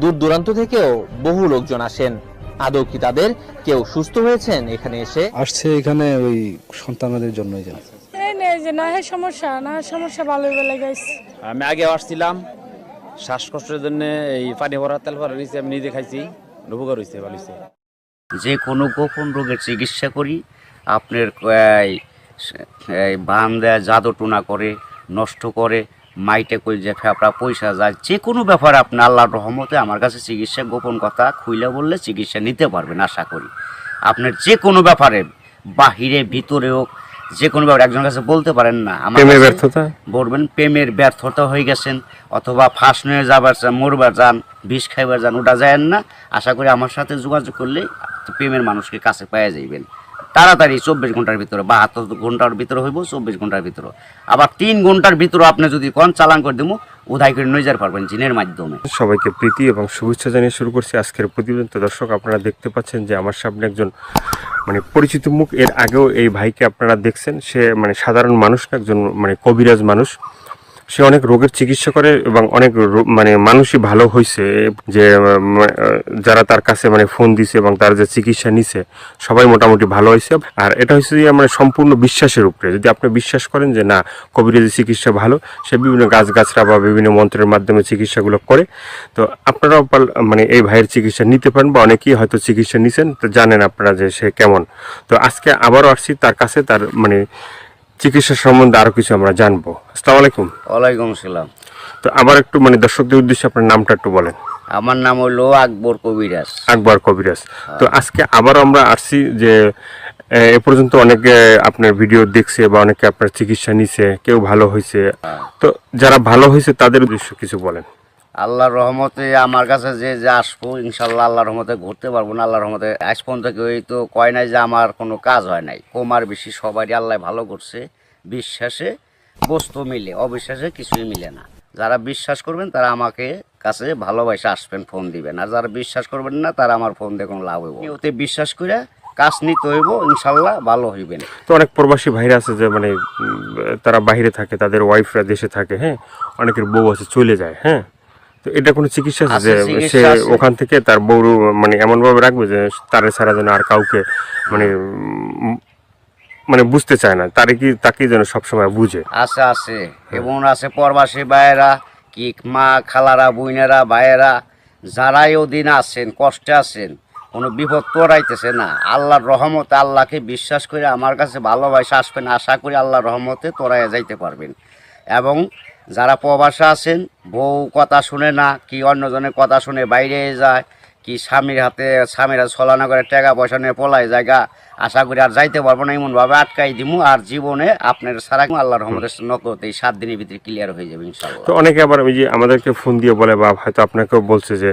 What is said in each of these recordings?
দূর দূরান্ত থেকেও বহু লোকজন আসেন। আদৌ কি তাদের কেউ সুস্থ হয়েছেন এখানে এসে? আসছে এখানে ওই সন্তানদের জন্যই যেন এই নেই যে না সমস্যা ভালো বেলা গাইছে। আমি আগে আসছিলাম শ্বাসকষ্টের জন্য, এই পানি ভরা তেল ভরা নিয়েছি, আমি নিজে খাইছি, উপকার হয়েছে, ভালো হয়েছে। যে কোনো গোপন রোগের চিকিৎসা করি। আপনার বান দেয়, জাদু টুনা করে, নষ্ট করে, মাইটে কই যে ফেপড়া পয়সা যায়, যে কোনো ব্যাপারে আপনি আল্লাহর রহমতে আমার কাছে চিকিৎসা, গোপন কথা খুইলে বললে চিকিৎসা নিতে পারবেন আশা করি। আপনার যে কোনো ব্যাপারে, বাহিরে ভিতরে হোক, যে কোনো ব্যাপারে একজনের কাছে বলতে পারেন না আমার ব্যর্থতা বলবেন, প্রেমের ব্যর্থতা হয়ে গেছেন অথবা ফাঁস নিয়ে যাবার চান, মরবার যান, বিষ খাইবার যান, ওটা যায় না। আশা করি আমার সাথে যোগাযোগ করলে প্রেমের মানুষকে কাছে পেয়ে যাইবেন তাড়াতাড়ি। 24 ঘন্টার ভিতরে, 72 ঘন্টার ভিতরে হইব, 24 ঘন্টার ভিতরে। আবার 3 ঘন্টার ভিতরে আপনি যদি কোন চালান করে দেবো, উধাই করে নিয়ে যেতে পারবেন জিনের মাধ্যমে। সবাইকে প্রীতি এবং শুভেচ্ছা জানিয়ে শুরু করছি আজকের প্রতিবেদন। তো দর্শক, আপনারা দেখতে পাচ্ছেন যে আমার সামনে একজন পরিচিত মুখ। এর আগেও এই ভাইকে আপনারা দেখছেন। সে সাধারণ মানুষ না, একজন কবিরাজ মানুষ। সে অনেক রোগের চিকিৎসা করে এবং অনেক মানুষই ভালো হয়েছে। যে যারা তার কাছে ফোন দিছে এবং তার যে চিকিৎসা নিছে সবাই মোটামুটি ভালো হয়েছে। আর এটা হচ্ছে যে সম্পূর্ণ বিশ্বাসের উপরে। যদি আপনি বিশ্বাস করেন যে না, কবিরাজি চিকিৎসা ভালো, সে বিভিন্ন গাছগাছরা বা বিভিন্ন মন্ত্রের মাধ্যমে চিকিৎসাগুলো করে, তো আপনারাও এই ভাইয়ের চিকিৎসা নিতে পারেন, বা অনেকেই হয়তো চিকিৎসা নিছেন, তো জানেন আপনারা যে সে কেমন। তো আজকে আবারও আসছি তার কাছে, তার চিকিৎসা সম্বন্ধে আরো কিছু আমরা জানবো। আসসালামু আলাইকুম। ওয়ালাইকুম আসসালাম। তো আবার একটু দর্শকদের উদ্দেশ্যে আপনার নামটা একটু বলেন। আমার নাম হলো আকবর কবিরাজ। আকবর কবিরাজ। তো আজকে আবার আমরা আসছি যে এ পর্যন্ত অনেকে আপনার ভিডিও দেখছে বা অনেকে আপনার চিকিৎসা নিছে, কেউ ভালো হয়েছে। তো যারা ভালো হয়েছে তাদের উদ্দেশ্য কিছু বলেন। আল্লাহর রহমতে আমার কাছে যে আসবো, ইনশাল্লাহ আল্লাহর রহমতে ঘুরতে পারবো না। আল্লাহর রহমতে আজ পর্যন্ত কেউ তো কয় নাই যে আমার কোনো কাজ হয় নাই। কমার বেশি সবারই আল্লাহ ভালো করছে। বিশ্বাসে বস্তু মিলে, অবিশ্বাসে কিছুই মিলে না। যারা বিশ্বাস করবেন তারা আমাকে কাছে ভালোবাসে আসবেন, ফোন দিবেন। আর যারা বিশ্বাস করবেন না তারা আমার ফোন দিয়ে কোনো লাভ হইব। ওতে বিশ্বাস করে কাজ নিতে হইব, ইনশাল্লাহ ভালো হইবেন। তো অনেক প্রবাসী ভাইরা আছে যে তারা বাইরে থাকে, তাদের ওয়াইফরা দেশে থাকে, হ্যাঁ, অনেকের বউ আছে চলে যায়, হ্যাঁ। তো এটা কোনো চিকিৎসা আছে যে সে ওখান থেকে তার বউ এমন ভাবে রাখবে যে তারে ছাড়া যেন আর কাউকে বুঝতে চায় না, তাকে যেন সবসময় বুঝে। আছে এবং আছে প্রবাসী ভাইয়েরা, কি মা খালারা, বোনেরা, ভাইয়েরা, যারাই ওদিন আছেন, কষ্টে আছেন, কোনো বিপদ তোরাইতেছে না, আল্লাহর রহমতে আল্লাহকে বিশ্বাস করে আমার কাছে ভালোবাসা আসবেন। আশা করি আল্লাহর রহমতে তোরাইয়া যাইতে পারবেন। এবং যারা প্রবাসে আছেন, বউ কথা শুনে না, কি অন্যজনের কথা শুনে বাইরে যায়, কি স্বামীরা ছলনা করে টাকা পয়সা নিয়ে পলায় জায়গা, আশা করি আর যাইতে পারবো না, এমনভাবে আটকাই দিমু। আর জীবনে আপনার সারা আল্লাহর রহমতের নকতে 7 দিনের ভিতরে ক্লিয়ার হয়ে যাবে ইনশাআল্লাহ। তো অনেকে আবার ওই যে আমাদেরকে ফোন দিয়ে বলে, বা হয়তো আপনাকেও বলছে যে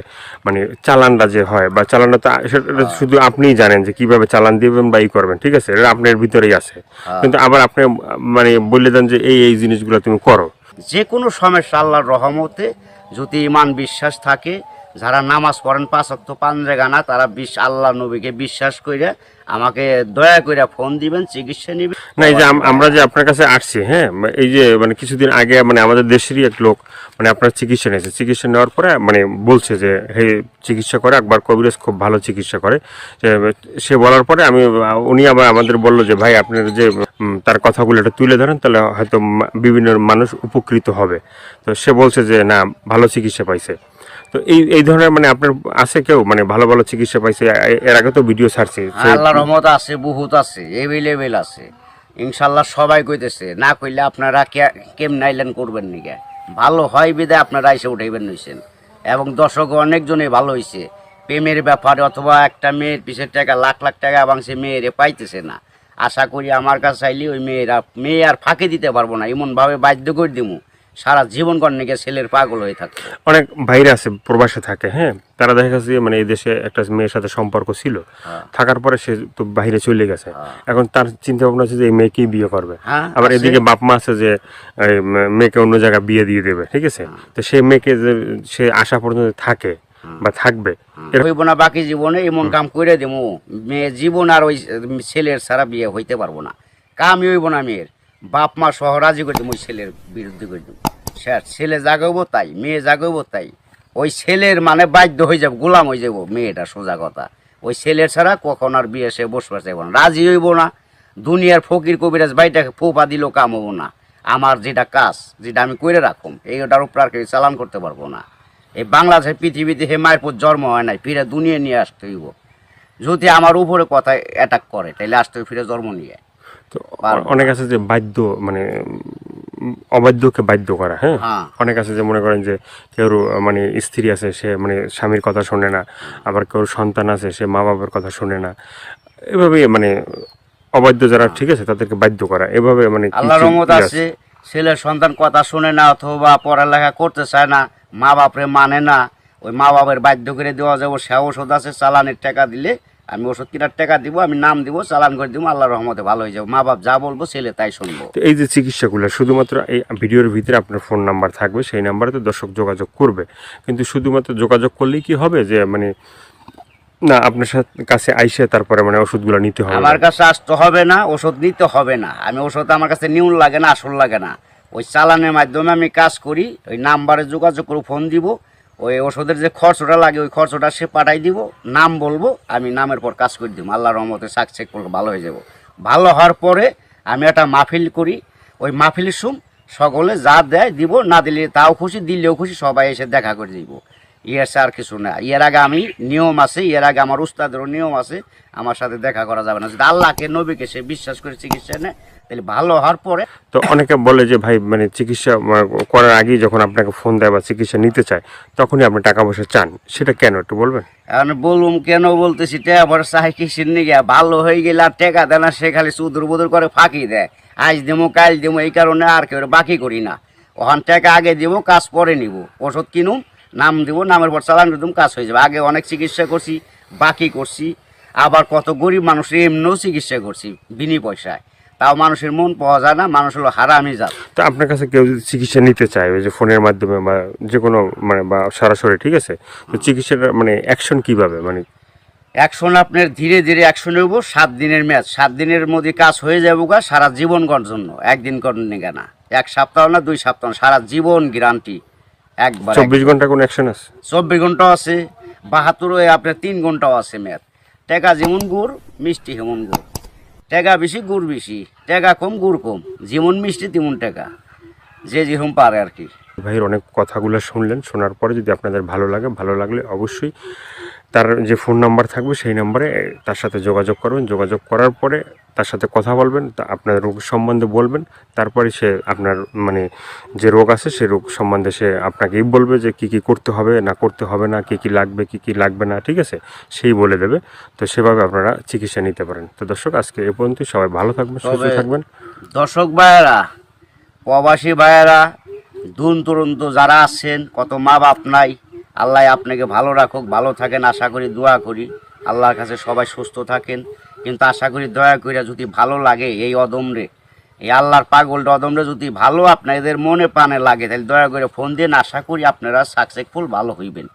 চালানটা যে হয়, বা চালানটা তো সেটা শুধু আপনিই জানেন যে কিভাবে চালান দিবেন বা করবেন, ঠিক আছে, এটা আপনার ভিতরেই আছে। কিন্তু আবার আপনি বলে দেন যে এই জিনিসগুলো তুমি করো। যে কোনো সমস্যা আল্লাহর রহমতে যদি ইমান বিশ্বাস থাকে, যারা নামাজ পড়েন 5 ওয়াক্ত 5 জায়গা না, তারা আল্লাহ নবীকে বিশ্বাস করে আমাকে দয়া করে ফোন দিবেন, চিকিৎসা নিবেন। না, এই যে আমরা যে আপনার কাছে আসছি, হ্যাঁ, এই যে কিছুদিন আগে আমাদের দেশেরই এক লোক আপনার চিকিৎসা নিয়েছে। চিকিৎসা নেওয়ার পরে বলছে যে হে, চিকিৎসা করে আকবর কবিরাজ খুব ভালো চিকিৎসা করে। সে বলার পরে উনি আবার আমাদের বললো যে ভাই, আপনার যে তার কথাগুলো এটা তুলে ধরেন, তাহলে হয়তো বিভিন্ন মানুষ উপকৃত হবে। তো সে বলছে যে না, ভালো চিকিৎসা পাইছে। তো এই ধরনের আপনার আছে কেউ ভালো ভালো চিকিৎসা পাইছে? এর আগে তো ভিডিও ছাড়ছি। আল্লাহর রহমত আছে, বহুত আছে, এভেলেবেল আছে ইনশাআল্লাহ। সবাই কইতেছে, না কইলে আপনারা কেমন আইলেন করবেন নিকে, ভালো হয় বিদায় আপনারা এসে উঠাইবেন নইছেন। এবং দর্শক অনেকজনই ভালো হয়েছে প্রেমের ব্যাপারে, অথবা একটা মেয়ের পিছের টাকা লাখ লাখ টাকা এবং সে মেয়েরে পাইতেছে না। আশা করি আমার কাছে আইলে ওই মেয়ে আর ফাঁকি দিতে পারবো না, এমনভাবে বাধ্য করে দিমু সারা জীবন কর্ণিকে ছেলের পাগল হয়ে থাকে। অনেক ভাইরা আছে প্রবাসে থাকে, হ্যাঁ, তারা দেখা গেছে এই দেশে একটা মেয়ের সাথে সম্পর্ক ছিল, থাকার পরে সে তো বাইরে চলে গেছে। এখন তার চিন্তা ভাবনা আছে যে এই মেয়েকেই বিয়ে করবে। আবার এদিকে বাপ মা আছে যে মেয়েকে অন্য জায়গায় বিয়ে দিয়ে দেবে, ঠিক আছে। তো সেই মেয়েকে সে আশা পর্যন্ত থাকে বা থাকবে, হইব না বাকি জীবনে এমন কাম করে দেবো, মেয়ে জীবন আর ওই ছেলের ছাড়া বিয়ে হইতে পারবো না। কামই হইব না মেয়ের, বাপ মা সহ রাজি করে দেবো, ওই ছেলের বিরুদ্ধে করে দেবো। ছেলে জাগাবো তাই, মেয়ে জাগাবো তাই, ওই ছেলের মানে বাধ্য হয়ে যাবো, গোলাম হয়ে যাবো মেয়েটা, সোজা কথা। ওই ছেলের ছাড়া কখন আর বিয়ে সে বসবে চাইব না, রাজি হইব না। দুনিয়ার ফকির কবিরাজ বাইটাকে ফোপা দিলেও কাম হবো না। আমার যেটা কাজ, যেটা আমি করে রাখুম, এইটার উপর আর কেউ চালান করতে পারবো না। এই বাংলাদেশের পৃথিবীতে হে মায়ের পর জন্ম হয় নাই, ফিরে দুনিয়া নিয়ে আসতে হইব। যদি আমার উপরে কথা অ্যাটাক করে তাহলে আসতে হইব ফিরে জন্ম নিয়ে। তো অনেক আছে যে বাধ্য, মানে অবাধ্যকে বাধ্য করা, হ্যাঁ। হ্যাঁ। অনেক আছে যে মনে করেন যে কেউ মানে স্ত্রী আছে, সে মানে স্বামীর কথা শোনে না, আবার কেউ সন্তান আছে, সে মা বাবার কথা শোনে না, এভাবে মানে অবাধ্য যারা, ঠিক আছে, তাদেরকে বাধ্য করা, এভাবে মানে কি আল্লাহর কি রহমত ইয়ে আছে, ছেলের সন্তান কথা শুনে না অথবা পড়ালেখা করতে চায় না, মা বাপরে মানে না, ওই মা বাবার বাধ্য করে দেওয়া যাবো। সে ওষুধ আছে, চালানের টাকা দিলে আমি ওষুধ কেনার টাকা দিব, আমি নাম দিব, চালান করে দিব, আল্লাহর রহমতে ভালো হয়ে যাবো। মা বাপ যা বলবো ছেলে তাই শুনবো। তো এই যে চিকিৎসাগুলো শুধুমাত্র এই ভিডিওর ভিতরে আপনার ফোন নাম্বার থাকবে, সেই নাম্বারে তো দর্শক যোগাযোগ করবে, কিন্তু শুধুমাত্র যোগাযোগ করলেই কি হবে যে মানে না আপনার কাছে আইসে তারপরে মানে ওষুধগুলো নিতে হবে? আমার কাছে আসতে হবে না, ওষুধ নিতে হবে না। আমি ওষুধ আমার কাছে নিউন লাগে না, আসল লাগে না। ওই চালানের মাধ্যমে আমি কাজ করি, ওই নাম্বারে যোগাযোগ করে ফোন দিব, ওই ওষুধের যে খরচটা লাগে ওই খরচটা সে পাঠাই দিব, নাম বলবো, আমি নামের পর কাজ করে দিব। আল্লাহর রহমতে সাকসেস করলে ভালো হয়ে যাব। ভালো হওয়ার পরে আমি একটা মাহফিল করি, ওই মাহফিলের সুম সকলে যা দেয় দিব, না দিলে তাও খুশি, দিলেও খুশি, সবাই এসে দেখা করে দিব। ইয়ের আর কিছু না। এর আগে আমি নিয়ম আছে, এর আগে আমার উস্তাদেরও নিয়ম আছে, আমার সাথে দেখা করা যাবে না। যদি আল্লাহকে নবীকে সে বিশ্বাস করে চিকিৎসা নেয় তাহলে ভালো হওয়ার পরে। তো অনেকে বলে যে ভাই মানে চিকিৎসা করার আগেই যখন আপনাকে ফোন দেয় বা চিকিৎসা নিতে চায় তখনই আপনি টাকা পয়সা চান, সেটা কেন একটু বলবেন? এখন বলুম কেন বলতেছি, টাকা পয়সা চাই কিসের নিয়ে? ভালো হয়ে গেলে আর টাকা দেয় না, সে খালি সুদুর বুদুর করে ফাঁকি দেয়, আজ দেবো কাল দেবো, এই কারণে আর কেউ বাকি করি না। ওখান টাকা আগে দিব, কাজ পরে নিব। ওষুধ কিনুম, নাম দিব, নামের পর চালান করে দিম, কাজ হয়ে যাবে। আগে অনেক চিকিৎসা করছি, বাকি করছি, আবার কত গরিব মানুষের এমনিও চিকিৎসা করছি বিনি পয়সায়, তাও মানুষের মন পাওয়া যায় না। মানুষ হলো হারামি জাত। তো আপনার কাছে কেউ যদি চিকিৎসা নিতে চায় ওই যে ফোনের মাধ্যমে বা যে কোনো মানে বা সরাসরি, ঠিক আছে, তো চিকিৎসাটা মানে অ্যাকশন কিভাবে, মানে অ্যাকশন আপনার ধীরে ধীরে অ্যাকশন হইব। 7 দিনের ম্যাচ, 7 দিনের মধ্যে কাজ হয়ে যাবো গা, সারা জীবন করার জন্য। একদিন করেন না, 1 সপ্তাহ না 2 সপ্তাহ, সারা জীবন গ্যারান্টি। একবার 24 ঘন্টা কোনো অ্যাকশন আছে? 24 ঘন্টাও আছে, 72 আপনার 3 ঘন্টাও আছে ম্যাচ। টাকা যেমন গুড়, মিষ্টি হেমন গুড়। টাকা বেশি, গুড় বেশি, টাকা কম, গুড় কম, যেমন মিষ্টি তেমন টাকা, যে যেরকম পারে আর কি। ভাইয়ের অনেক কথাগুলো শুনলেন, শোনার পরে যদি আপনাদের ভালো লাগে, ভালো লাগলে অবশ্যই তার যে ফোন নাম্বার থাকবে সেই নাম্বারে তার সাথে যোগাযোগ করবেন। যোগাযোগ করার পরে তার সাথে কথা বলবেন, তা আপনার রোগ সম্বন্ধে বলবেন, তারপরে সে আপনার মানে যে রোগ আছে সেই রোগ সম্বন্ধে সে আপনাকেই বলবে যে কি কি করতে হবে না করতে হবে না, কি কি লাগবে কি কি লাগবে না, ঠিক আছে, সেই বলে দেবে। তো সেভাবে আপনারা চিকিৎসা নিতে পারেন। তো দর্শক আজকে এ পর্যন্তই, সবাই ভালো থাকবেন, সুস্থ থাকবেন। দর্শক ভাইয়েরা, প্রবাসী ভাইয়েরা, দূর দূরান্ত যারা আছেন, কত মা বাপ নাই, আল্লাহ আপনাকে ভালো রাখুক, ভালো থাকেন আশা করি, দোয়া করি আল্লাহর কাছে সবাই সুস্থ থাকেন। কিন্তু আশা করি দয়া করে যদি ভালো লাগে এই অদমরে, এই আল্লাহর পাগলটা অদমরে যদি ভালো আপনাদের মনে প্রাণে লাগে, তাহলে দয়া করে ফোন দিন। আশা করি আপনারা সাকসেসফুল ভালো হইবেন।